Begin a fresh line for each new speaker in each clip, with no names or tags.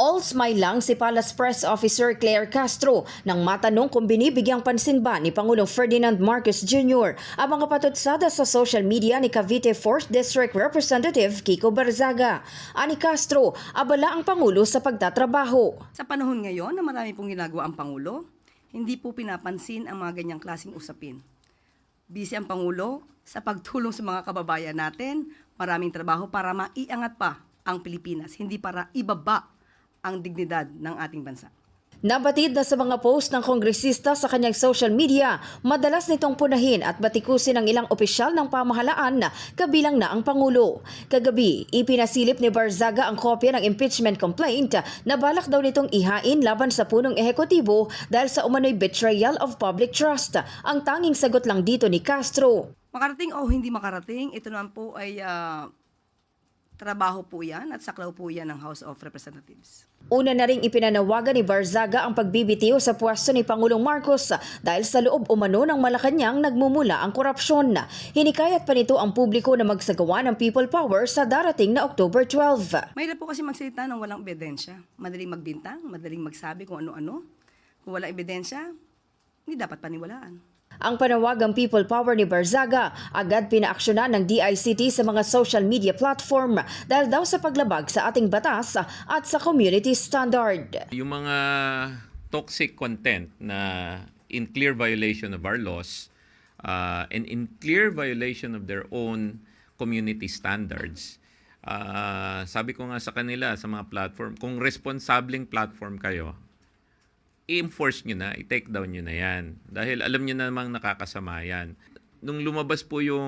All smile lang si Palace Press Officer Claire Castro nang matanong kung binibigyang pansin ba ni Pangulong Ferdinand Marcos Jr. ang mga patutsada sa social media ni Cavite 4th District Representative Kiko Barzaga. Ani Castro, abala ang Pangulo sa pagtatrabaho.
Sa panahon ngayon na marami pong ginagawa ang Pangulo, hindi po pinapansin ang mga ganyang klaseng usapin. Busy ang Pangulo sa pagtulong sa mga kababayan natin, maraming trabaho para maiangat pa ang Pilipinas, hindi para ibaba ang dignidad ng ating bansa.
Nabatid na sa mga post ng kongresista sa kanyang social media, madalas nitong punahin at batikusin ang ilang opisyal ng pamahalaan na kabilang na ang Pangulo. Kagabi, ipinasilip ni Barzaga ang kopya ng impeachment complaint na balak daw nitong ihain laban sa punong ehekutibo dahil sa umano'y betrayal of public trust. Ang tanging sagot lang dito ni Castro.
Makarating o hindi makarating, ito naman po ay trabaho po yan at saklaw po yan ng House of Representatives.
Una na ring ipinanawagan ni Barzaga ang pagbibitiw sa pwesto ni Pangulong Marcos dahil sa loob umano ng Malacanang nagmumula ang korupsyon. Hinikayat pa nito ang publiko na magsagawa ng people power sa darating na October 12.
Mahirap po kasi magsalita ng walang ebidensya. Madaling magbintang, madaling magsabi kung ano-ano. Kung walang ebidensya, hindi dapat paniwalaan.
Ang panawagang people power ni Barzaga agad pinaaksyonan ng DICT sa mga social media platform dahil daw sa paglabag sa ating batas at sa community standard.
Yung mga toxic content na in clear violation of our laws and in clear violation of their own community standards, sabi ko nga sa kanila sa mga platform, kung responsableng platform kayo, i-enforce nyo na, i-take down nyo na yan. Dahil alam nyo namang nakakasama yan. Nung lumabas po yung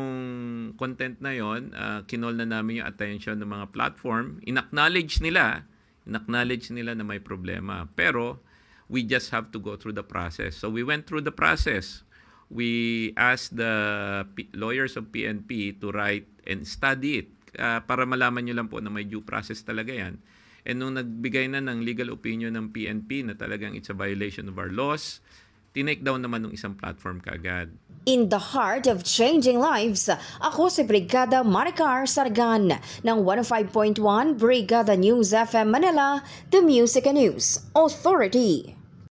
content na yon, kinol na namin yung attention ng mga platform. In-acknowledge nila na may problema. Pero we just have to go through the process. So we went through the process. We asked the lawyers of PNP to write and study it para malaman nyo lang po na may due process talaga yan. And nung nagbigay na ng legal opinion ng PNP na talagang it's a violation of our laws, tinake down naman ng isang platform kaagad.
In the heart of changing lives, ako si Brigada Maricar Sargan ng 105.1 Brigada News FM Manila, The Music and News Authority.